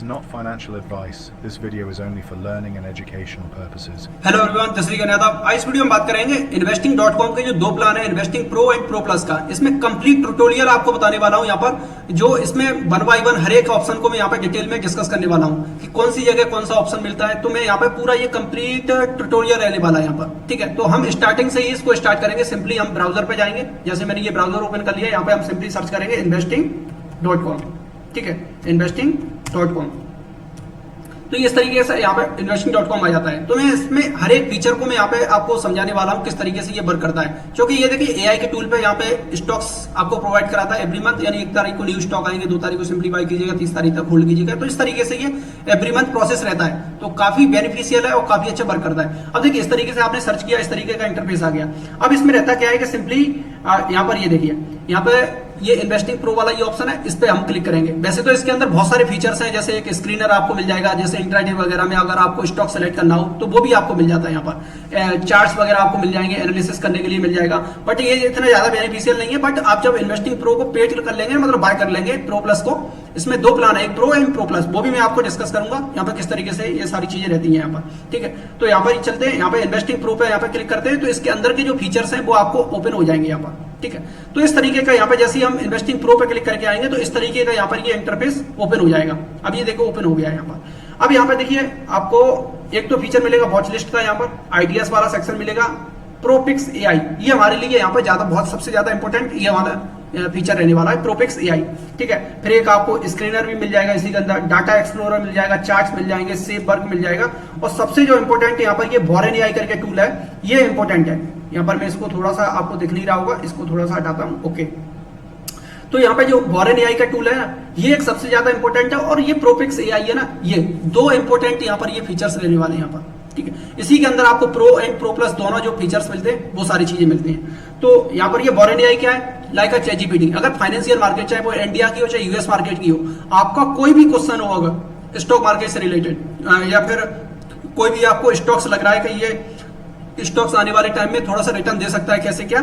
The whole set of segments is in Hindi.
not financial advice. This video is only for learning and educational purposes. Hello everyone, तस्वीर का नादाब। आज वीडियो में बात करेंगे investing.com के जो दो प्लान है, investing pro and pro plus का। इसमें कंप्लीट ट्यूटोरियल आपको बताने वाला हूं यहाँ पर, जो इसमें 1 बाय 1 हर एक ऑप्शन को मैं यहाँ पे डिटेल में डिस्कस करने वाला हूँ कि कौन सी जगह कौन सा ऑप्शन मिलता है। तो मैं यहाँ पे पूरा ये कंप्लीट ट्यूटोरियल रहने वाला है यहाँ पर, ठीक है। तो हम स्टार्टिंग से ही इसको स्टार्ट करेंगे। सिंपली हम ब्राउजर पे जाएंगे, जैसे मैंने ये ब्राउजर ओपन कर लिया, यहाँ पे हम सिंपली सर्च करेंगे investing.com, ठीक है, investing.com। तो इस तरीके से यहाँ पे investing.com आ जाता है। तो मैं इसमें हर एक फीचर को मैं यहाँ पे आपको समझाने वाला हूँ किस तरीके से ये वर्क करता है। क्योंकि ये देखिए एआई के टूल पे यहाँ पे स्टॉक्स आपको प्रोवाइड कराता है एवरी मंथ, यानी 1 तारीख को न्यू स्टॉक आएंगे, 2 तारीख को सिंपली बाय कीजिएगा, 30 तारीख तक होल्ड कीजिएगा। तो इस तरीके से ये एवरी मंथ प्रोसेस रहता है, तो काफी बेनिफिशियल है और काफी अच्छा वर्क करता है। अब देखिए इस तरीके से आपने सर्च किया, इस तरीके का इंटरफेस आ गया। अब इसमें रहता क्या है कि सिंपली यहाँ पर ये देखिए, यहाँ पे ये इन्वेस्टिंग प्रो वाला ये ऑप्शन है, इस पे हम क्लिक करेंगे। वैसे तो इसके अंदर बहुत सारे फीचर्स हैं, जैसे एक स्क्रीनर आपको मिल जाएगा, जैसे इंट्राडे वगैरह में अगर आपको स्टॉक सेलेक्ट करना हो तो वो भी आपको मिल जाता है। यहाँ पर चार्ट्स वगैरह आपको मिल जाएंगे, एनालिसिस करने के लिए मिल जाएगा। बट ये इतना ज्यादा बेनिफिशियल नहीं है। बट आप जब इन्वेस्टिंग प्रो को पेड कर लेंगे, मतलब बाय कर लेंगे प्रो प्लस को, इसमें 2 प्लान है, एक प्रो एंड प्रो प्लस, वो भी मैं आपको डिस्कस करूंगा यहाँ पर किस तरीके से ये सारी चीजें रहती हैं यहाँ पर, ठीक है। तो यहाँ पर चलते हैं, यहाँ पे इन्वेस्टिंग प्रो पे यहाँ पे क्लिक करते हैं, तो इसके अंदर के जो फीचर्स हैं वो आपको ओपन हो जाएंगे यहाँ पर, ठीक है। तो इस तरीके का यहाँ पे जैसे हम इन्वेस्टिंग प्रो पे क्लिक करके आएंगे तो इस तरीके का यहाँ पर ये इंटरफेस ओपन हो जाएगा। अब ये देखो ओपन हो गया है यहाँ पर। अब यहाँ पे देखिए आपको एक तो फीचर मिलेगा वॉच लिस्ट का, यहाँ पर आइडियाज वाला सेक्शन मिलेगा, प्रोपिक्स एआई, ये हमारे लिए यहाँ पे ज्यादा बहुत सबसे ज्यादा इंपॉर्टेंट ये वाला फीचर रहने वाला है, प्रोपिक्स एआई, ठीक है। फिर एक आपको स्क्रीनर भी मिल जाएगा इसी के अंदर, डाटा एक्सप्लोरर मिल जाएगा, चार्ट्स मिल जाएंगे, सेव वर्क मिल जाएगा, और सबसे जो इंपॉर्टेंट यहाँ पर ये वॉरेन एआई करके टूल है, ये इंपॉर्टेंट है। यहाँ पर मैं इसको थोड़ा सा आपको दिख नहीं रहा होगा, इसको थोड़ा सा हटाता हूँ, ओके। तो यहाँ पे जो वॉरेन एआई का टूल है ना, ये एक सबसे ज्यादा इंपॉर्टेंट है, और ये प्रोपिक्स एआई है ना, ये 2 इंपॉर्टेंट यहाँ पर ये फीचर्स रहने वाले हैं यहाँ पर, ठीक है। इसी के अंदर आपको प्रो एंड प्रो प्लस दोनों जो फीचर्स मिलते हैं वो सारी चीजें मिलती हैं। तो यहाँ पर ये वॉरेन एआई क्या है, लाइक ChatGPT, अगर फाइनेंशियल मार्केट चाहे वो इंडिया की हो चाहे यूएस मार्केट की हो, आपका कोई भी क्वेश्चन हो अगर स्टॉक मार्केट से रिलेटेड, या फिर कोई भी आपको स्टॉक्स लग रहा है कि ये स्टॉक्स आने वाले टाइम में थोड़ा सा रिटर्न दे सकता है, कैसे क्या,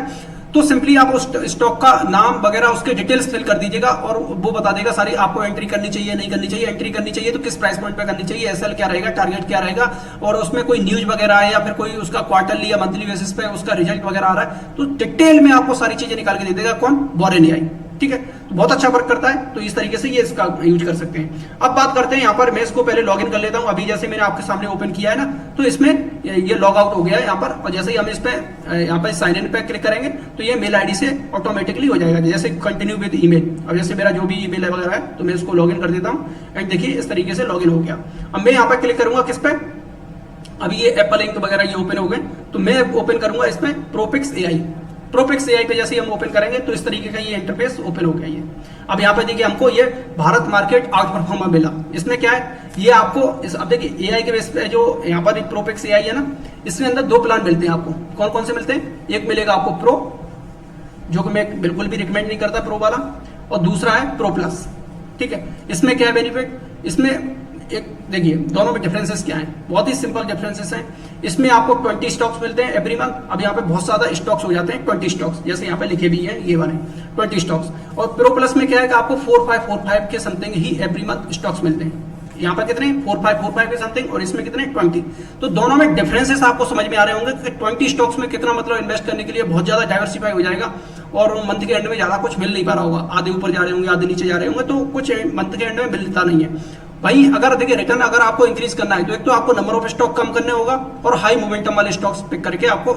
तो सिंपली आप उस स्टॉक का नाम वगैरह उसके डिटेल्स फिल कर दीजिएगा और वो बता देगा सारी, आपको एंट्री करनी चाहिए नहीं करनी चाहिए, एंट्री करनी चाहिए तो किस प्राइस पॉइंट पे करनी चाहिए, एसएल क्या रहेगा, टारगेट क्या रहेगा, और उसमें कोई न्यूज वगैरह है या फिर कोई उसका क्वार्टरली या मंथली बेसिस पे उसका रिजल्ट वगैरह आ रहा है, तो डिटेल में आपको सारी चीजें निकाल के दे देगा कौन, वॉरेन एआई, ठीक है। तो बहुत अच्छा वर्क करता है, तो इस तरीके से ये इसका यूज कर सकते हैं। अब बात करते हैं यहाँ पर, मैं इसको पहले लॉगिन कर लेता हूँ। अभी जैसे मैंने आपके सामने ओपन किया है ना, तो इसमें ये लॉग आउट हो गया है यहाँ पर, और जैसे ही हम इस पे यहाँ पर साइन इन पे क्लिक करेंगे तो ये मेल आईडी से ऑटोमेटिकली हो जाएगा, जैसे कंटिन्यू विद ईमेल। अब जैसे मेरा जो भी ईमेल वगैरह है तो मैं इसको लॉगिन कर देता हूँ, एंड देखिए इस तरीके से लॉगिन हो गया। अब मैं यहाँ पर क्लिक करूंगा किस पे, अभी ये एप्पल लिंक वगैरह ये ओपन हो गए, तो मैं ओपन करूंगा इसमें प्रोपिक्स एआई। प्रोपिक्स एआई पे जैसे हम ओपन करेंगे तो इस तरीके का ये इंटरफेस ओपन हो गया ये। अब यहाँ पे देखिए हमको ये भारत मार्केट आउट परफॉर्मर मिला। इसमें क्या है, ये आपको अब देखिए एआई के बेस पे जो यहाँ पर प्रोपिक्स एआई है ना, इसके अंदर 2 प्लान मिलते हैं आपको। कौन कौन से मिलते हैं, एक मिलेगा आपको प्रो, जो कि मैं बिल्कुल भी रिकमेंड नहीं करता प्रो वाला, और दूसरा है प्रो प्लस, ठीक है। इसमें क्या है बेनिफिट, इसमें एक देखिए दोनों में डिफरेंसेस क्या हैं, बहुत ही सिंपल डिफरेंसेस हैं। इसमें आपको 20 स्टॉक्स मिलते हैं एवरी मंथ। अब यहाँ पे बहुत ज्यादा स्टॉक्स हो जाते हैं, 20 स्टॉक्स, जैसे यहाँ पे लिखे भी हैं ये वाले 20 स्टॉक्स। और प्रो प्लस में क्या है कि आपको 4545 के समथिंग ही एवरी मंथ स्टॉक्स मिलते हैं। यहाँ पर कितने 4545 के समथिंग, और इसमें कितने 20। तो दोनों में डिफरेंसेस आपको समझ में आ रहे होंगे कि 20 स्टॉक्स में कितना मतलब इन्वेस्ट करने के लिए बहुत ज्यादा डाइवर्सिफाई हो जाएगा, और मंथ के एंड में ज्यादा कुछ मिल नहीं पा रहा होगा, आधे ऊपर जा रहे होंगे आधे नीचे जा रहे होंगे, तो कुछ मंथ के एंड में मिलता नहीं है भाई। अगर देखिए रिटर्न अगर आपको इंक्रीज करना है तो एक तो आपको नंबर ऑफ स्टॉक कम करने होगा, और हाई मोमेंटम वाले स्टॉक्स पिक करके आपको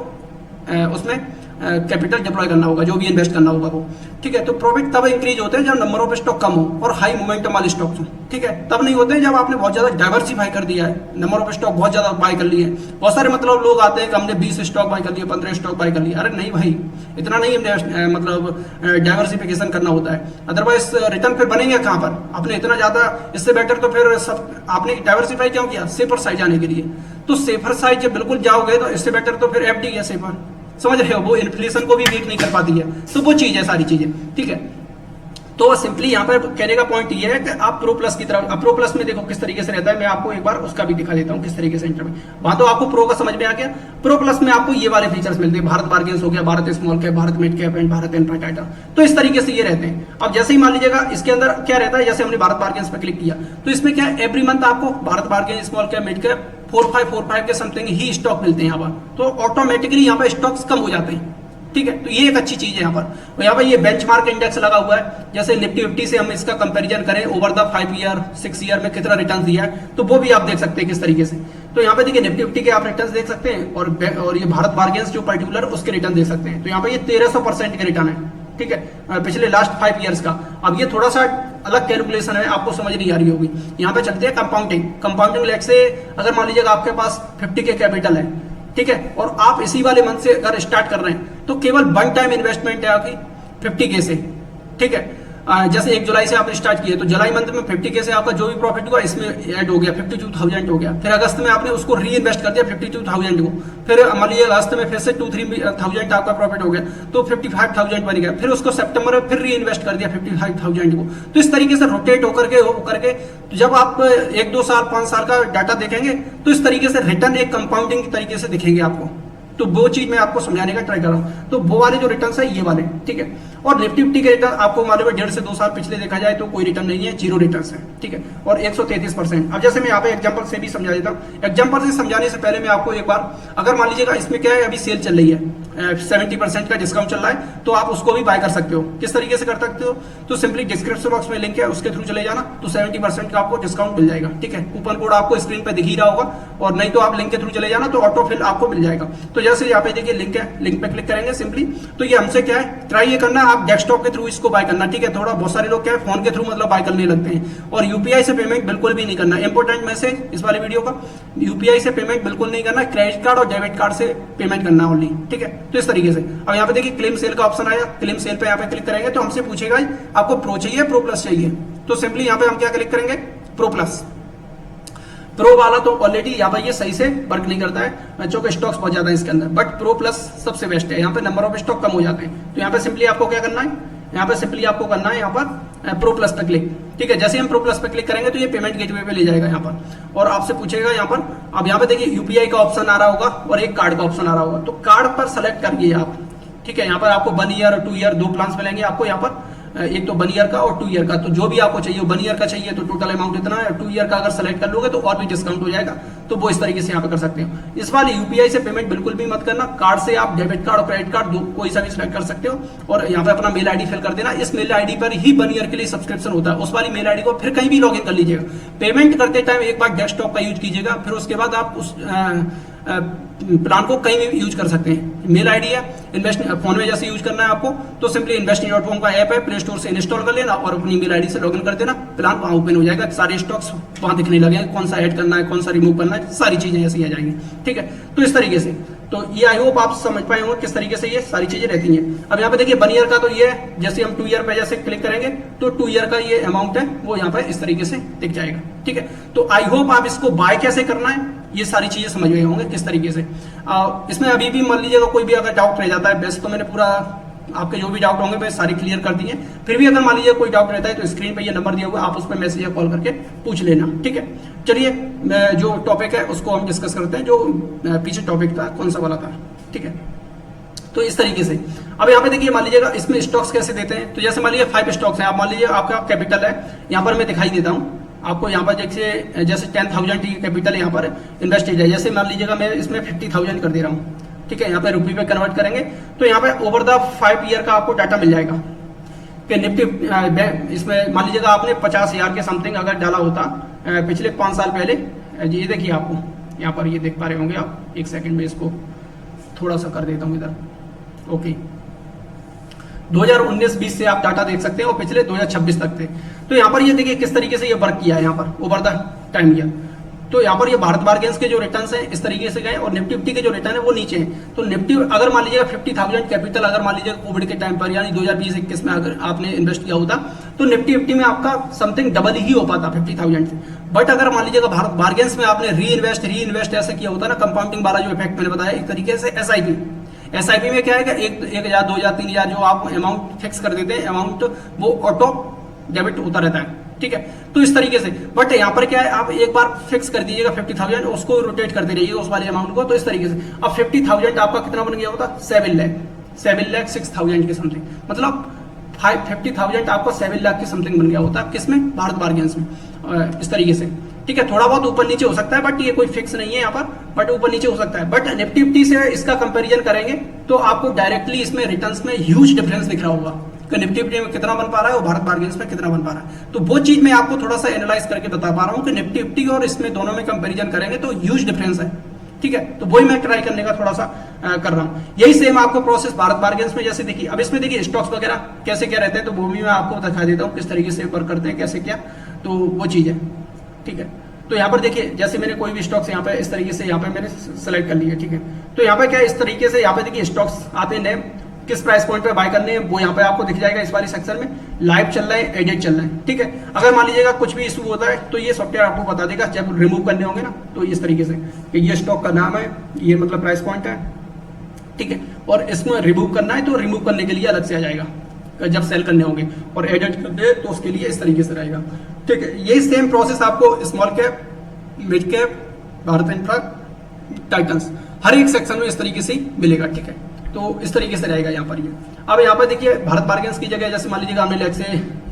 उसमें कैपिटल डिप्लॉय करना होगा, जो भी इन्वेस्ट करना होगा वो, ठीक है। तो प्रॉफिट तब इंक्रीज होते हैं जब नंबर ऑफ स्टॉक कम हो और हाई मोमेंटम वाले स्टॉक्स हो, ठीक है। तब नहीं होते हैं जब आपने बहुत ज्यादा डाइवर्सिफाई कर दिया है, नंबर ऑफ स्टॉक बहुत ज्यादा बाय कर लिए। बहुत सारे मतलब लोग आते हैं कि हमने 20 स्टॉक बाय कर लिए, 15 स्टॉक बाय कर लिए। अरे नहीं भाई, इतना नहीं मतलब डाइवर्सिफिकेशन करना होता है, अदरवाइज रिटर्न फिर बनेंगे कहाँ पर। आपने इतना ज्यादा, इससे बेटर तो फिर सब आपने डाइवर्सिफाई क्यों किया, सेफर साइड जाने के लिए। तो सेफर साइड जब बिल्कुल जाओगे तो इससे बेटर तो फिर एफडी है सेफर, समझ रहे हो, वो इन्फ्लेशन को भी बीट नहीं कर पाती है, तो वो चीज है सारी चीजें, ठीक है। तो सिंपली यहाँ पर कहने का पॉइंट ये है कि आप प्रो प्लस की तरफ, प्रो प्लस में देखो किस तरीके से रहता है, मैं आपको एक बार उसका भी दिखा देता हूँ किस तरीके से इंटर में। वहां तो आपको प्रो का समझ में आ गया। प्रो प्लस में आपको ये वाले फीचर्स मिलते हैं, भारत बार्गेन्स हो गया, Bharat small cap, Bharat mid cap and Bharat and Tata. तो इस तरीके से ये रहते हैं। अब जैसे ही मान लीजिएगा इसके अंदर क्या रहता है, जैसे हमने भारत बार्गेन्स पे क्लिक किया तो इसमें क्या है, एवरी मंथ आपको Bharat bargain small cap mid cap 4545 के समथिंग ही स्टॉक मिलते हैं यहाँ पर। तो ऑटोमेटिकली यहाँ पर स्टॉक्स कम हो जाते हैं, ठीक है। तो ये एक अच्छी चीज है यहाँ पर। और यहाँ पर ये बेंचमार्क इंडेक्स लगा हुआ है, जैसे निफ्टी 50 से हम इसका कंपैरिजन करें ओवर द 5 ईयर 6 ईयर में कितना रिटर्न दिया है, तो वो भी आप देख सकते हैं किस तरीके से। तो यहाँ पे देखिए निफ्टी 50 के आप रिटर्न देख सकते हैं और ये भारत बार्गेन्स जो पर्टिकुलर उसके रिटर्न देख सकते हैं। तो यहाँ पे ये 1300% के रिटर्न है, ठीक है, पिछले लास्ट 5 ईयर्स का। अब ये थोड़ा सा अलग कैलकुलेशन है, आपको समझ नहीं आ रही होगी। यहाँ पे चलते हैं कंपाउंडिंग लेग से। अगर मान लीजिएगा आपके पास 50 के कैपिटल है, ठीक है, और आप इसी वाले मंथ से अगर स्टार्ट कर रहे हैं तो केवल वन टाइम इन्वेस्टमेंट है आपकी 50 के से, ठीक है। जैसे 1 जुलाई से आपने स्टार्ट किया तो जुलाई मंथ में 50 के से आपका जो भी प्रॉफिट हुआ इसमें ऐड हो गया, 52,000 हो गया। फिर अगस्त में आपने उसको री इन्वेस्ट कर दिया 52,000 को। फिर मान लीजिए अगस्त में फिर से 2-3,000 आपका प्रॉफिट हो गया तो 55,000 बन गया। फिर उसको सितंबर में फिर री इन्वेस्ट कर दिया 55,000 को। तो इस तरीके से रोटेट होकर के तो जब आप 1-2 साल 5 साल का डाटा देखेंगे तो इस तरीके से रिटर्न एक कंपाउंडिंग के तरीके से दिखेंगे आपको। तो वो चीज मैं आपको समझाने का ट्राई कर रहा हूं। तो वो वाले जो रिटर्न है ये वाले, ठीक है। और निफ्टी 50 के रिटर्न आपको मालूम है 1.5 से 2 साल पिछले देखा जाए तो कोई रिटर्न नहीं है, 0 रिटर्न है, ठीक है। और 133%। अब जैसे मैं यहाँ पे एग्जांपल से भी समझा देता हूँ। एग्जांपल से समझाने से पहले मैं आपको एक बार, अगर मान लीजिएगा इसमें क्या है, अभी सेल चल रही है, 70% का डिस्काउंट चल रहा है, तो आप उसको भी बाय कर सकते हो। किस तरीके से कर सकते हो, तो सिंपली डिस्क्रिप्शन बॉक्स में लिंक है, उसके थ्रू चले जाना तो 70% का आपको डिस्काउंट मिल जाएगा, ठीक है। कूपन कोड आपको स्क्रीन पे दिख ही रहा होगा, और नहीं तो आप लिंक के थ्रू चले जाना तो ऑटो फिल आपको मिल जाएगा। तो जैसे यहाँ पे देखिए लिंक है, लिंक पे क्लिक करेंगे सिंपली। तो ये हमसे क्या है, ट्राई ये करना है आप डेस्कटॉप के थ्रू इसको बाय करना, ठीक है। थोड़ा बहुत सारे लोग क्या है फोन के थ्रू मतलब बाय करने लगते हैं, और यूपीआई से पेमेंट बिल्कुल भी नहीं करना। इंपॉर्टेंट मैसेज इस वाले वीडियो का, यूपीआई से पेमेंट बिल्कुल नहीं करना, क्रेडिट कार्ड और डेबिट कार्ड से पेमेंट करना ओनली, ठीक है। तो इस तरीके से अब यहाँ पे देखिए क्लेम सेल का ऑप्शन आया, क्लेम सेल पे यहाँ पे क्लिक करेंगे तो हमसे पूछेगा आपको प्रो चाहिए प्रो प्लस चाहिए। तो सिंपली यहाँ पे हम क्या क्लिक करेंगे, प्रो प्लस। प्रो वाला तो ऑलरेडी यहाँ पर ये सही से वर्क नहीं करता है, बच्चों के स्टॉक्स बहुत ज्यादा है इसके अंदर, बट प्रो प्लस सबसे बेस्ट है। यहाँ पे नंबर ऑफ स्टॉक कम हो जाते हैं। तो यहाँ पे सिंपली आपको क्या करना है, यहाँ पे सिंपली आपको करना है यहाँ पर प्रो प्लस पे क्लिक, ठीक है। जैसे हम प्रो प्लस पे क्लिक करेंगे तो ये पेमेंट गेटवे पे ले जाएगा यहाँ पर, और आपसे पूछेगा यहाँ पर, अब यहाँ पे देखिए यूपीआई का ऑप्शन आ रहा होगा और एक कार्ड का ऑप्शन आ रहा होगा। तो कार्ड पर सेलेक्ट करिए आप, ठीक है। यहाँ पर आपको 1 ईयर और 2 ईयर 2 प्लान्स मिलेंगे आपको यहाँ पर, एक तो 1 ईयर का और 2 ईयर का। तो जो भी आपको चाहिए, 1 ईयर का चाहिए तो टोटल अमाउंट इतना है, 2 ईयर का अगर सेलेक्ट कर लोगे तो और भी डिस्काउंट हो जाएगा। तो वो इस तरीके से यहाँ पे कर सकते हो। इस वाले यूपीआई से पेमेंट बिल्कुल भी मत करना, कार्ड से आप डेबिट कार्ड और क्रेडिट कार्ड कोई सा भी सिलेक्ट कर सकते हो, और यहाँ पे अपना मेल आईडी फिल कर देना। इस मेल आईडी पर ही 1 ईयर के लिए सब्सक्रिप्शन होता है, उस वाली मेल आईडी को फिर कहीं भी लॉग इन कर लीजिएगा। पेमेंट करते टाइम एक बार डेस्कटॉप का यूज कीजिएगा, फिर उसके बाद आप उस प्लान को कहीं भी यूज कर सकते हैं। मेल आईडी है, इन्वेस्ट फोन में जैसे यूज करना है आपको, तो सिंपली इन्वेस्टिंग.com का ऐप है, प्ले स्टोर से इंस्टॉल कर लेना और अपनी मेल आईडी से लॉगिन कर देना। प्लान वहां ओपन हो जाएगा, सारे स्टॉक्स वहां दिखने लगे, कौन सा ऐड करना है, कौन सा रिमूव करना है, सारी चीजें ऐसी आ जाएंगी, ठीक है। तो इस तरीके से, तो ये आई होप आप समझ पाए होंगे किस तरीके से ये सारी चीजें रहती हैं। अब यहाँ पे देखिए 1 ईयर का तो ये है, जैसे हम 2 ईयर पे जैसे क्लिक करेंगे तो 2 ईयर का ये अमाउंट है वो यहाँ पे इस तरीके से दिख जाएगा, ठीक है। तो आई होप आप इसको बाय कैसे करना है ये सारी चीजें समझ गए होंगे किस तरीके से। इसमें अभी भी मान लीजिएगा कोई भी अगर डाउट रह जाता है, वैसे तो मैंने पूरा आपके जो भी डाउट होंगे मैं सारी क्लियर कर दिए, फिर भी अगर मान लीजिए कोई डाउट रहता है तो स्क्रीन पे ये नंबर दिया हुआ है, आप उस पर मैसेज या कॉल करके पूछ लेना, ठीक है। चलिए जो टॉपिक है उसको हम डिस्कस करते हैं, जो पीछे टॉपिक था कौन सा वाला था, ठीक है। तो इस तरीके से अब यहाँ पे देखिए मान लीजिएगा इसमें स्टॉक्स कैसे देते हैं। तो जैसे मान लीजिए 5 स्टॉक्स हैं, आप मान लीजिए आपका कैपिटल है, यहाँ पर मैं दिखाई देता हूँ आपको। यहाँ पर जैसे 10,000 की कैपिटल यहाँ पर इन्वेस्टेड है, जैसे मान लीजिएगा मैं इसमें 50,000 कर दे रहा हूँ, ठीक है। यहाँ पे रुपये में कन्वर्ट करेंगे तो यहाँ पे ओवर द 5 ईयर का आपको डाटा मिल जाएगा कि निफ्टी इसमें मान लीजिएगा आपने 50,000 के समथिंग अगर डाला होता पिछले 5 साल पहले। ये देखिए आपको यहाँ पर ये देख पा रहे होंगे आप, एक सेकंड में इसको थोड़ा सा कर देता हूँ इधर, ओके। 2019-20 से आप डाटा देख सकते हैं और पिछले 2026 तक थे। तो यहाँ पर ये देखिए किस तरीके से ये वर्क किया है यहाँ पर ओवर द टाइम ईयर। तो यहाँ पर ये भारत बार्गेन्स के जो रिटर्न्स हैं इस तरीके से गए, और निफ्टी 50 के जो रिटर्न है वो नीचे हैं। तो निफ्टी अगर मान लीजिएगा 50,000 कैपिटल अगर मान लीजिएगा कोविड के टाइम पर यानी 2020-21 में अगर आपने इन्वेस्ट किया होता तो निफ्टी 50 में आपका समथिंग डबल ही हो पाता 50,000 से। बट अगर मान लीजिएगा भारत बार्गेन्स में आपने री इन्वेस्ट ऐसा किया होता ना, कंपाउंडिंग वाला जो इफेक्ट मैंने बताया, एक तरीके से SIP में क्या है कि 1,000 2,000 3,000 जो आप अमाउंट फिक्स कर देते हैं, अमाउंट वो ऑटो डेबिट होता रहता है, ठीक है। तो इस तरीके से, बट यहाँ पर क्या है, आप एक बार फिक्स कर दीजिएगा 50,000, उसको रोटेट करते रहिए उस वाले अमाउंट को। तो इस तरीके से अब 50,000 आपका कितना बन गया होता, 7,06,000 के समथिंग, मतलब 50,000 आपका 7 लाख के समथिंग बन गया होता है, किसमें, भारत बार्गेन्स में। इस तरीके से, ठीक है। थोड़ा बहुत ऊपर नीचे हो सकता है, बट ये कोई फिक्स नहीं है यहाँ पर, बट ऊपर नीचे हो सकता है। बट निफ्टी फिफ्टी से इसका कंपैरिजन करेंगे तो आपको डायरेक्टली इसमें रिटर्न्स में ह्यूज डिफरेंस दिख रहा होगा कि निफ्टी फिफ्टी में कितना बन पा रहा है और भारत बार्गेन्स में कितना बन पा रहा है। तो वो चीज मैं आपको थोड़ा सा एनालाइज करके बता पा रहा हूँ कि निफ्टी फिफ्टी और इसमें दोनों में कंपैरिजन करेंगे तो ह्यूज डिफरेंस है, ठीक है। तो वही मैं ट्राई करने का थोड़ा सा कर रहा हूँ। यही सेम आपको प्रोसेस भारत बार्गेन्स में जैसे देखिए, अब इसमें देखिए स्टॉक्स वगैरह कैसे क्या रहते हैं, तो वो भी मैं आपको दिखा देता हूँ किस तरीके से वर्क करते हैं, कैसे क्या, तो वो चीज है, ठीक है। तो यहाँ पर देखिए, जैसे मैंने कोई भी स्टॉक्स यहाँ पे इस तरीके से यहाँ पे मैंने सेलेक्ट कर लिया, ठीक है। तो यहाँ पे क्या है, इस तरीके से यहाँ पे देखिए स्टॉक्स आते हैं, किस प्राइस पॉइंट पे बाय करने हैं वो यहाँ पे आपको दिख जाएगा इस वाली सेक्शन में, लाइव चल रहा है, एडिट चल रहा है, ठीक है। अगर मान लीजिएगा कुछ भी इशू होता है तो ये सॉफ्टवेयर आपको बता देगा जब रिमूव करने होंगे ना, तो इस तरीके से कि ये स्टॉक का नाम है, ये मतलब प्राइस पॉइंट है, ठीक है, और इसमें रिमूव करना है तो रिमूव करने के लिए अलग से आ जाएगा जब सेल करने होंगे, और एडिट करने तो उसके लिए इस तरीके से रहेगा, ठीक है। यही सेम प्रोसेस आपको small cap, mid cap, Bharat infra, Titans, हर एक सेक्शन में इस तरीके से ही मिलेगा, ठीक है। तो इस तरीके से रहेगा यहाँ पर ये। अब यहाँ पर देखिए भारत बार्गेन्स की जगह जैसे मान लीजिएगा हमने लेग से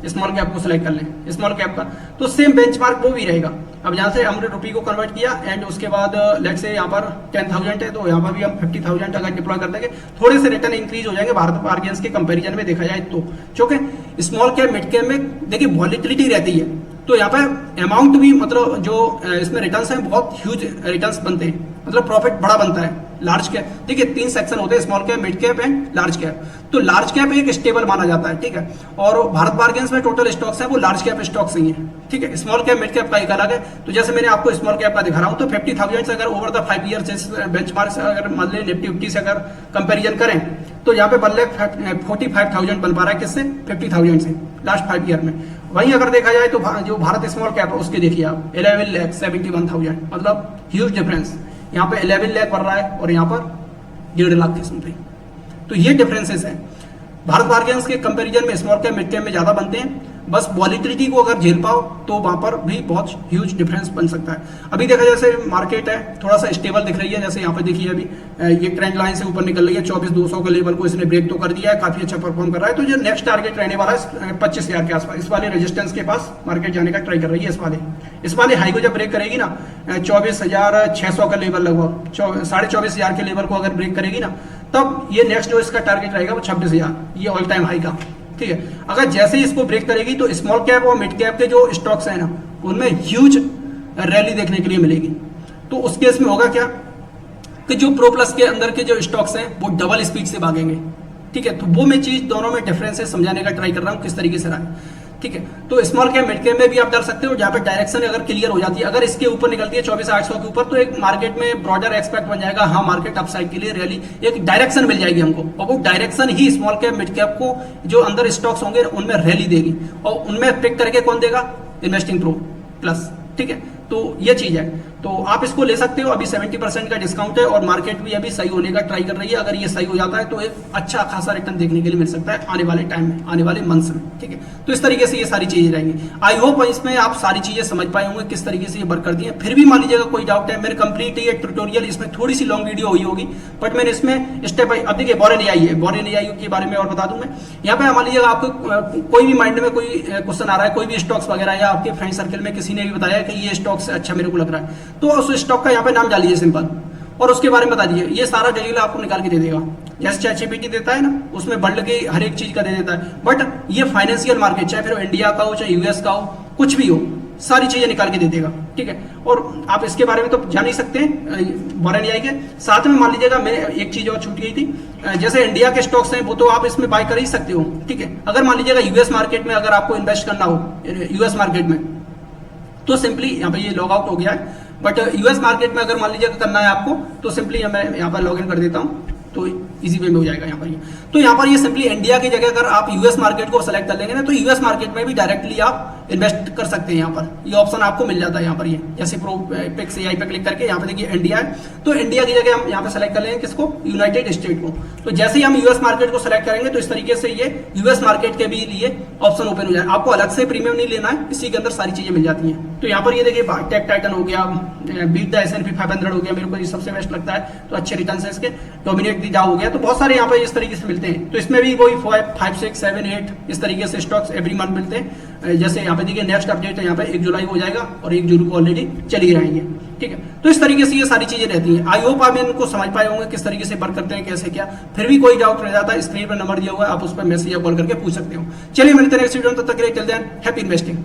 स्मॉल कैप को सिलेक्ट कर लें, स्मॉल कैप का, तो सेम बेंचमार्क वो भी रहेगा। अब यहाँ से हमने रुपये को कन्वर्ट किया एंड उसके बाद लेग से यहाँ पर 10,000 है, तो यहाँ पर भी हम 50,000 अगर डिप्लॉय कर देंगे, थोड़े से रिटर्न इंक्रीज हो जाएंगे भारत बार्गेन्स के कंपेरिजन में देखा जाए तो, क्योंकि स्मॉल कैप मिड कैप में देखिए वॉलिटिलिटी रहती है, तो यहाँ पर अमाउंट भी मतलब जो इसमें रिटर्न्स हैं बहुत ह्यूज रिटर्न्स बनते हैं, मतलब प्रॉफिट बड़ा बनता है। लार्ज कैप देखिए 3 सेक्शन होते हैं, small cap, mid cap and large cap. तो लार्ज कैप एक स्टेबल माना जाता है, ठीक है, और भारत बार्गेन्स में टोटल स्टॉक्स है वो लार्ज कैप स्टॉक्स ही है, ठीक है। स्मॉल कैप मिड कैप का एक अलग है। तो जैसे मैंने आपको स्मॉल कैप का दिखा रहा हूँ, तो 50,000 से अगर ओवर द 5 ईयर्स बेंचमार्क से अगर मान लें निफ्टी फिफ्टी से अगर कंपेरिजन करें तो यहाँ पे 45,000 बन पा रहा है, किससे, 50,000 से लास्ट 5 ईयर में। वहीं अगर देखा जाए तो जो भारत स्मॉल कैप है उसके देखिए आप 11,71,000, मतलब ह्यूज डिफरेंस। यहाँ पे 11 लाख बढ़ रहा है और यहाँ पर 1.5 लाख के समथिंग। तो ये डिफरेंसेस है भारत बार्गेन्स के कंपैरिजन में, स्मॉल कैप मिड कैप में ज्यादा बनते हैं। बस वॉलिटिलिटी को अगर झेल पाओ तो वहां पर भी बहुत ह्यूज डिफरेंस बन सकता है। अभी देखा जैसे मार्केट है थोड़ा सा स्टेबल दिख रही है, जैसे यहाँ पे देखिए अभी ये ट्रेंड लाइन से ऊपर निकल रही है, 24,200 के लेवल को इसने ब्रेक तो कर दिया है, काफी अच्छा परफॉर्म कर रहा है। तो जो नेक्स्ट टारगेट रहने वाला है 25,000 के आसपास, इस वाले रेजिस्टेंस के पास मार्केट जाने का ट्राई कर रही है। इस वाले हाई को जब ब्रेक करेगी ना 24,600 का लेवल, लगभग 24,500 के लेवल को अगर ब्रेक करेगी ना, तब ये नेक्स्ट जो इसका टारगेट रहेगा वो 26,000, ये ऑल टाइम हाई का, ठीक है। अगर जैसे ही इसको ब्रेक करेगी तो स्मॉल कैप और मिड कैप के जो स्टॉक्स हैं ना उनमें ह्यूज रैली देखने के लिए मिलेगी। तो उस केस में होगा क्या कि जो प्रो प्लस के अंदर के जो स्टॉक्स हैं वो डबल स्पीड से भागेंगे, ठीक है। तो वो मैं चीज दोनों में डिफरेंसेस समझाने का ट्राई कर रहा हूँ किस तरीके से रहा है, ठीक है। तो स्मॉल कैप मिड कैप में भी आप डाल सकते हो, जहां पे डायरेक्शन अगर क्लियर हो जाती है, अगर इसके ऊपर निकलती है 24,800 के ऊपर, तो एक मार्केट में ब्रॉडर एक्सपेक्ट बन जाएगा, हाँ मार्केट अपसाइड के लिए रैली, एक डायरेक्शन मिल जाएगी हमको, और वो डायरेक्शन ही स्मॉल कैप मिड कैप को जो अंदर स्टॉक्स होंगे उनमें रैली देगी, और उनमें पिक करके कौन देगा, इन्वेस्टिंग प्रो प्लस, ठीक है। तो ये चीज है, तो आप इसको ले सकते हो। अभी 70% का डिस्काउंट है और मार्केट भी अभी सही होने का ट्राई कर रही है। अगर ये सही हो जाता है तो एक अच्छा खासा रिटर्न देखने के लिए मिल सकता है आने वाले टाइम में, आने वाले मंथ्स में, ठीक है। तो इस तरीके से ये सारी चीजें रहेंगी। आई होप इसमें आप सारी चीजें समझ पाए होंगे किस तरीके से ये वर्क करती है। फिर भी मान लीजिएगा कोई डाउट है, मेरे कंप्लीट ये ट्यूटोरियल, इसमें थोड़ी सी लॉन्ग वीडियो हुई होगी, बट मैंने इसमें स्टेप बाय, अब देखिए बोरेन एआई है, बोरेन एआई के बारे में और बता दूं मैं। यहाँ पे मान लीजिएगा आपको कोई भी माइंड में कोई क्वेश्चन आ रहा है, कोई भी स्टॉक्स वगैरह, या आपके फ्रेंड सर्कल में किसी ने भी बताया कि ये स्टॉक्स अच्छा मेरे को लग रहा है, तो उस स्टॉक का यहाँ पे नाम डालिए सिंपल, और उसके बारे में बता दीजिए। ये सारा डिटेल आपको निकाल के दे देगा, जैसे ChatGPT देता है ना, उसमें बढ़ के हर एक चीज का दे देता है। बट ये फाइनेंशियल मार्केट, चाहे फिर इंडिया का हो चाहे यूएस का हो, कुछ भी हो, सारी चीजें निकाल के दे देगा, ठीक है। और आप इसके बारे में तो जान ही सकते हैं बोरेन एआई के साथ में। मान लीजिएगा मेरे एक चीज और छूट गई थी, जैसे इंडिया के स्टॉक्स हैं वो तो आप इसमें बाय कर ही सकते हो, ठीक है। अगर मान लीजिएगा यूएस मार्केट में अगर आपको इन्वेस्ट करना हो, यूएस मार्केट में, तो सिंपली यहाँ पे ये लॉग आउट हो गया है। बट यूएस मार्केट में अगर मान लीजिए करना है आपको, तो सिंपली मैं यहाँ पर लॉग इन कर देता हूँ, तो इजी वे में हो जाएगा यहाँ पर ये। तो यहाँ पर ये सिंपली इंडिया की जगह अगर आप यूएस मार्केट को सेलेक्ट कर लेंगे ना, तो यूएस मार्केट में भी डायरेक्टली आप इन्वेस्ट कर सकते हैं। यहाँ पर ये ऑप्शन आपको मिल जाता है यहाँ पर, ये जैसे प्रो पिक्स AI पे क्लिक करके यहाँ पे देखिए इंडिया है, तो इंडिया की जगह हम यहाँ पे सेलेक्ट कर लेंगे किसको, यूनाइटेड स्टेट को। तो जैसे ही हम यूएस मार्केट को सेलेक्ट करेंगे तो इस तरीके से ये यूएस मार्केट के भी लिए ऑप्शन ओपन हो जाए। आपको अलग से प्रीमियम नहीं लेना है, इसी के अंदर सारी चीजें मिल जाती हैं। तो यहाँ पर ये देखिए टेक टाइटन हो गया, बीट द S&P 500 हो गया, मेरे को ये सबसे बेस्ट लगता है, तो अच्छे रिटर्न है इसके। डोमिनेट द डाउ हो गया, तो बहुत सारे यहाँ पर इस तरीके से मिलते हैं। तो इसमें भी वही 5, 6, 7, 8 इस तरीके से स्टॉक्स एवरी मंथ मिलते हैं। जैसे यहाँ पे देखिए नेक्स्ट अपडेट है यहाँ पे 1 जुलाई हो जाएगा और 1 जुलाई को ऑलरेडी चली रहेंगे, ठीक है। तो इस तरीके से ये सारी चीजें रहती हैं। आई होप आप इनको समझ पाए होंगे किस तरीके से वर्क करते हैं, कैसे क्या। फिर भी कोई डाउट रह जाता है, स्क्रीन पर नंबर दिया हुआ है, आप उस पर मैसेज या कॉल करके पूछ सकते हो। चलिए मिलते हैं नेक्स्ट वीडियो में, तब तक के लिए टिल देन हैप्पी इन्वेस्टिंग।